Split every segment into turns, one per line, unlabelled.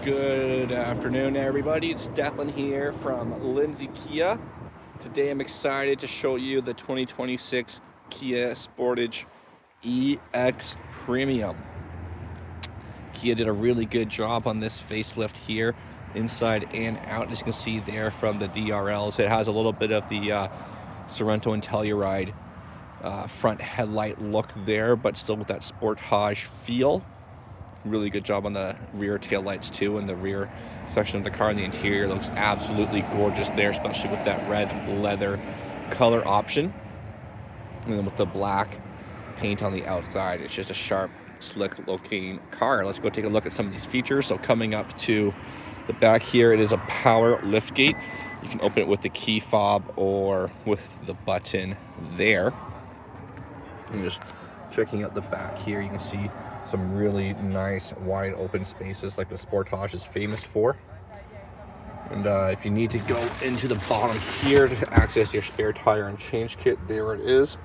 Good afternoon, everybody. It's Declan here from Lindsay Kia. Today I'm excited to show you the 2026 Kia Sportage EX Premium. Kia did a really good job on this facelift here, inside and out. As you can see there from the DRLs, it has a little bit of the Sorento and Telluride front headlight look there, but still with that Sportage feel. Really good job on the rear tail lights too, and the rear section of the car. And the interior looks absolutely gorgeous there, especially with that red leather color option, and then with the black paint on the outside. It's just a sharp, slick looking car. Let's go take a look at some of these features. So coming up to the back here, it is a power lift gate. You can open it with the key fob or with the button there. And just checking out the back here, you can see some really nice wide open spaces like the Sportage is famous for. And if you need to go into the bottom here to access your spare tire and change kit, there it is.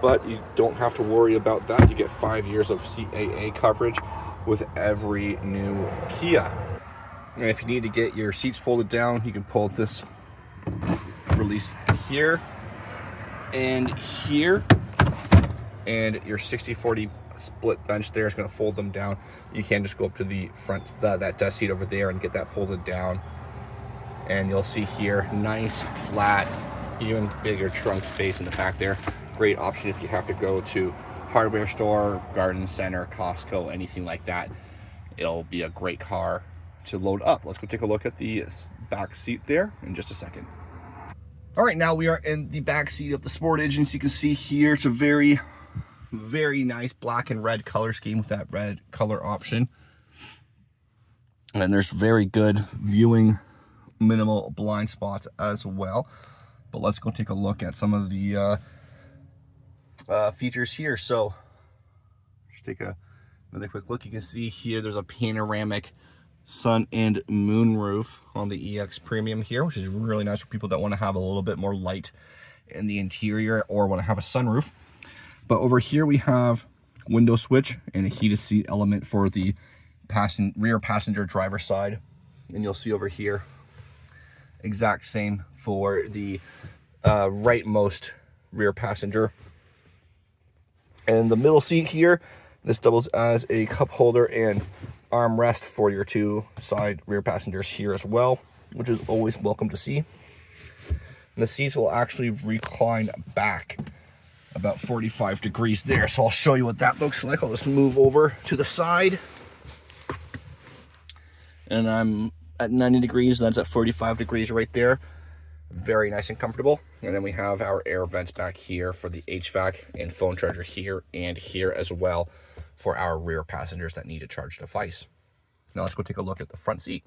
But you don't have to worry about that. You get 5 years of CAA coverage with every new Kia. And if you need to get your seats folded down, you can pull this release here and here, and your 60/40 split bench there is going to fold them down. You can just go up to the front, that desk seat over there, and get that folded down. And you'll see here, nice, flat, even bigger trunk space in the back there. Great option if you have to go to hardware store, garden center, Costco, anything like that. It'll be a great car to load up. Let's go take a look at the back seat there in just a second. All right, now we are in the back seat of the Sportage, and as you can see here, it's a very nice black and red color scheme with that red color option. And there's very good viewing, minimal blind spots as well. But let's go take a look at some of the features here. So just take another quick look. You can see here there's a panoramic sun and moon roof on the EX Premium here, which is really nice for people that want to have a little bit more light in the interior or want to have a sunroof. But over here we have window switch and a heated seat element for the rear passenger driver side. And you'll see over here, exact same for the rightmost rear passenger. And the middle seat here, this doubles as a cup holder and armrest for your two side rear passengers here as well, which is always welcome to see. And the seats will actually recline back about 45 degrees there, so I'll show you what that looks like. I'll just move over to the side, and I'm at 90 degrees, and that's at 45 degrees right there. Very nice and comfortable. And then we have our air vents back here for the HVAC and phone charger here and here as well for our rear passengers that need to charge a device. Now let's go take a look at the front seat.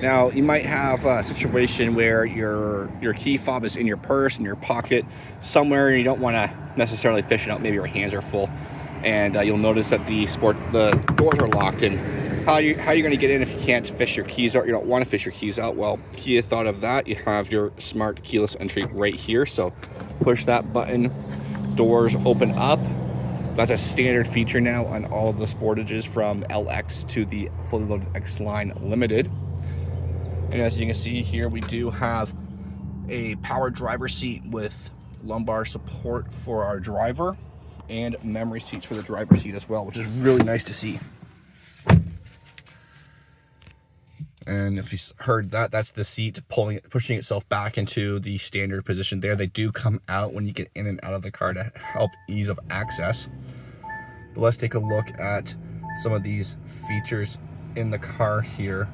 Now, you might have a situation where your key fob is in your purse, in your pocket, somewhere, and you don't want to necessarily fish it out. Maybe your hands are full, and you'll notice that the doors are locked. And how are you going to get in if you can't fish your keys out? You don't want to fish your keys out. Well, Kia thought of that. You have your smart keyless entry right here. So push that button, doors open up. That's a standard feature now on all of the Sportages from LX to the fully loaded X line limited. And as you can see here, we do have a power driver seat with lumbar support for our driver and memory seats for the driver's seat as well, which is really nice to see. And if you heard that, that's the seat pushing itself back into the standard position there. They do come out when you get in and out of the car to help ease of access. But let's take a look at some of these features in the car here,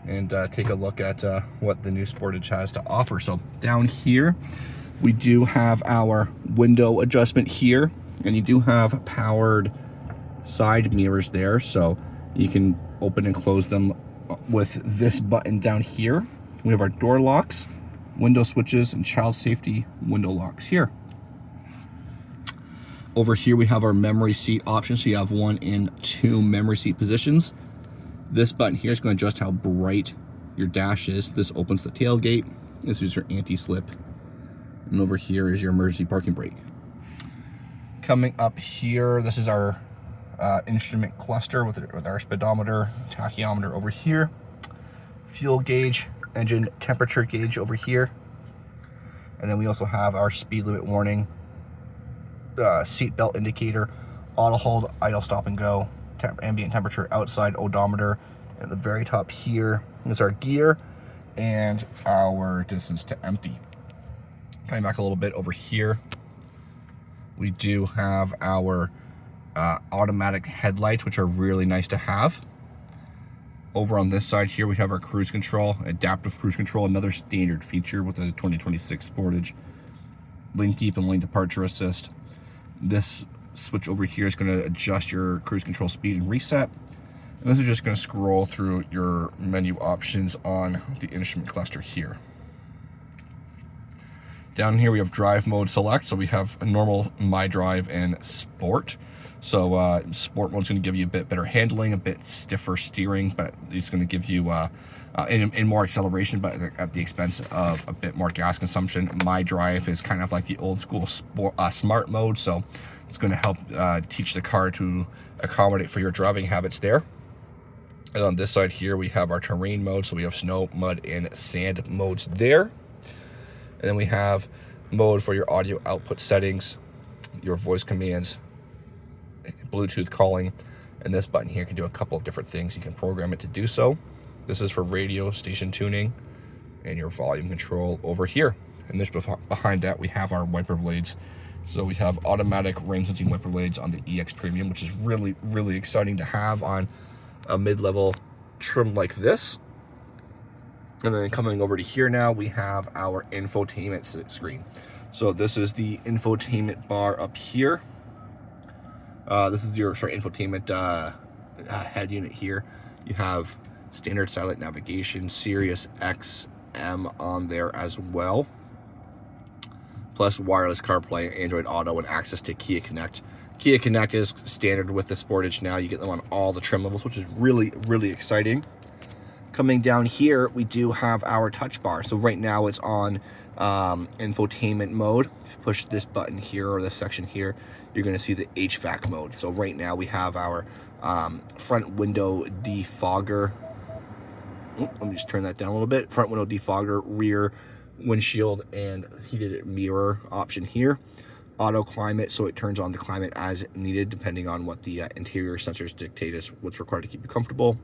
and take a look at what the new Sportage has to offer. So down here, we do have our window adjustment here, and you do have powered side mirrors there, so you can open and close them with this button down here. We have our door locks, window switches, and child safety window locks here. Over here we have our memory seat option, so you have 1 and 2 memory seat positions. This button here is going to adjust how bright your dash is. This opens the tailgate. This is your anti-slip. And over here is your emergency parking brake. Coming up here, this is our instrument cluster with our speedometer, tachyometer over here, fuel gauge, engine temperature gauge over here, and then we also have our speed limit warning, seat belt indicator, auto hold, idle, stop and go, ambient temperature, outside odometer. At the very top here is our gear and our distance to empty. Coming back a little bit over here, we do have our automatic headlights, which are really nice to have. Over on this side here, we have our cruise control, adaptive cruise control, another standard feature with the 2026 Sportage. Lane keep and lane departure assist. This switch over here is going to adjust your cruise control speed and reset. And this is just going to scroll through your menu options on the instrument cluster here. Down here we have drive mode select, so we have a normal, my drive, and sport. So sport mode's going to give you a bit better handling, a bit stiffer steering, but it's going to give you in more acceleration, but at the expense of a bit more gas consumption. My drive is kind of like the old school smart mode, so it's going to help teach the car to accommodate for your driving habits there. And on this side here, we have our terrain mode, so we have snow, mud, and sand modes there. And then we have mode for your audio output settings, your voice commands, Bluetooth calling, and this button here can do a couple of different things. You can program it to do so. This is for radio station tuning and your volume control over here. And this behind that, we have our wiper blades. So we have automatic rain sensing wiper blades on the EX Premium, which is really, really exciting to have on a mid-level trim like this. And then coming over to here now, we have our infotainment screen. So this is the infotainment bar up here. This is your infotainment head unit here. You have standard satellite navigation, Sirius XM on there as well, plus wireless CarPlay, Android Auto, and access to Kia Connect. Kia Connect is standard with the Sportage now. You get them on all the trim levels, which is really, really exciting. Coming down here, we do have our touch bar. So right now it's on infotainment mode. If you push this button here or this section here, you're going to see the HVAC mode. So right now we have our front window defogger. Let me just turn that down a little bit. Front window defogger, rear windshield, and heated mirror option here. Auto climate, so it turns on the climate as needed depending on what the interior sensors dictate is what's required to keep you comfortable.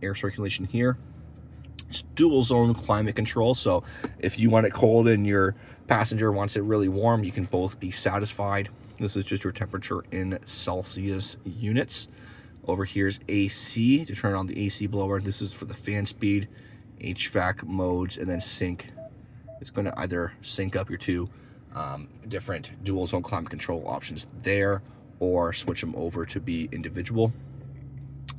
Air circulation here. It's dual zone climate control, so if you want it cold and your passenger wants it really warm, you can both be satisfied. This is just your temperature in Celsius units. Over here's AC to turn on the AC blower. This is for the fan speed, HVAC modes, and then sync. It's going to either sync up your two different dual zone climate control options there, or switch them over to be individual.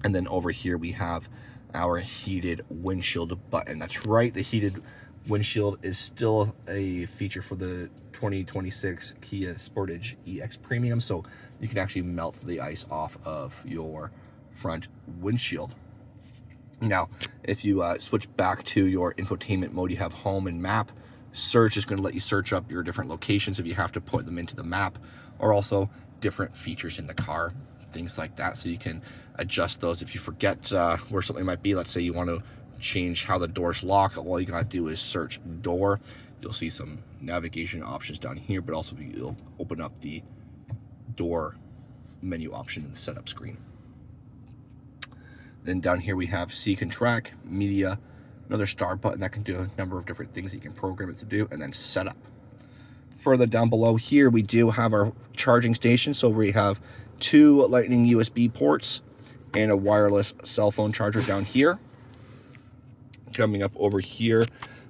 And then over here we have our heated windshield button. That's right, the heated windshield is still a feature for the 2026 Kia Sportage EX Premium, so you can actually melt the ice off of your front windshield. Now, if you switch back to your infotainment mode, you have home and map. Search is going to let you search up your different locations if you have to put them into the map, or also different features in the car, things like that, so you can adjust those if you forget where something might be. Let's say you want to change how the doors lock. All you gotta do is search door. You'll see some navigation options down here, but also you'll open up the door menu option in the setup screen. Then down here we have seek and track, media, another start button that can do a number of different things that you can program it to do, and then setup. Further down below here, we do have our charging station. So we have 2 Lightning USB ports and a wireless cell phone charger down here. Coming up over here,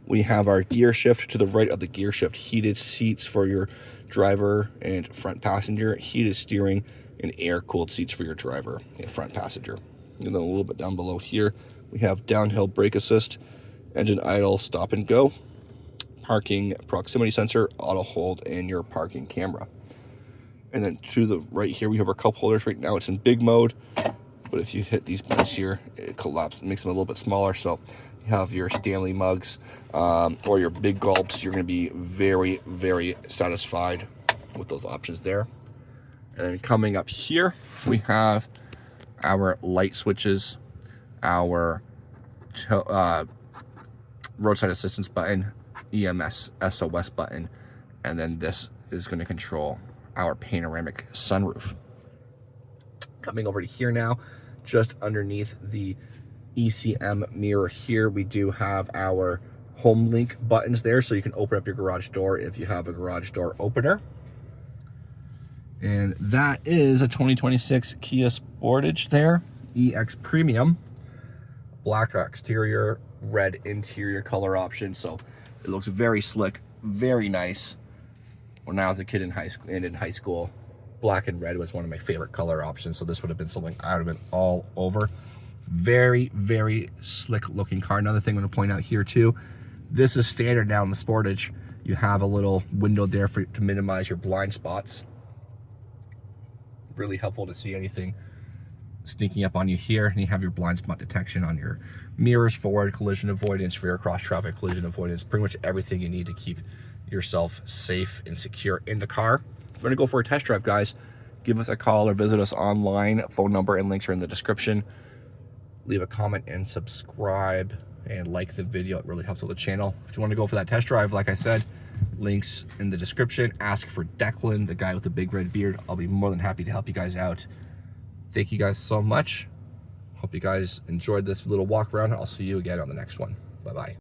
we have our gear shift. To the right of the gear shift, heated seats for your driver and front passenger, heated steering, and air-cooled seats for your driver and front passenger. And then a little bit down below here, we have downhill brake assist, engine idle, stop and go, parking proximity sensor, auto hold, and your parking camera. And then to the right here, we have our cup holders. Right now it's in big mode, but if you hit these buttons here, it collapses, makes them a little bit smaller. So you have your Stanley mugs or your big gulps. You're going to be very, very satisfied with those options there. And then coming up here, we have our light switches, our roadside assistance button, EMS SOS button, and then this is going to control our panoramic sunroof. Coming over to here now, just underneath the ECM mirror here, we do have our home link buttons there, so you can open up your garage door if you have a garage door opener. And that is a 2026 Kia Sportage there, EX Premium. Black exterior, red interior color option, so it looks very slick, very nice. When I was a kid in high school, black and red was one of my favorite color options, so this would have been something I would have been all over. Very, very slick looking car. Another thing I'm going to point out here too, this is standard now in the Sportage. You have a little window there to minimize your blind spots. Really helpful to see anything sneaking up on you here. And you have your blind spot detection on your mirrors, forward collision avoidance, rear cross traffic collision avoidance, pretty much everything you need to keep yourself safe and secure in the car. If you want to go for a test drive, guys, give us a call or visit us online. Phone number and links are in the description. Leave a comment and subscribe and like the video. It really helps with the channel. If you want to go for that test drive, like I said, links in the description. Ask for Declan, the guy with the big red beard. I'll be more than happy to help you guys out. Thank you guys so much. Hope you guys enjoyed this little walk around. I'll see you again on the next one. Bye-bye.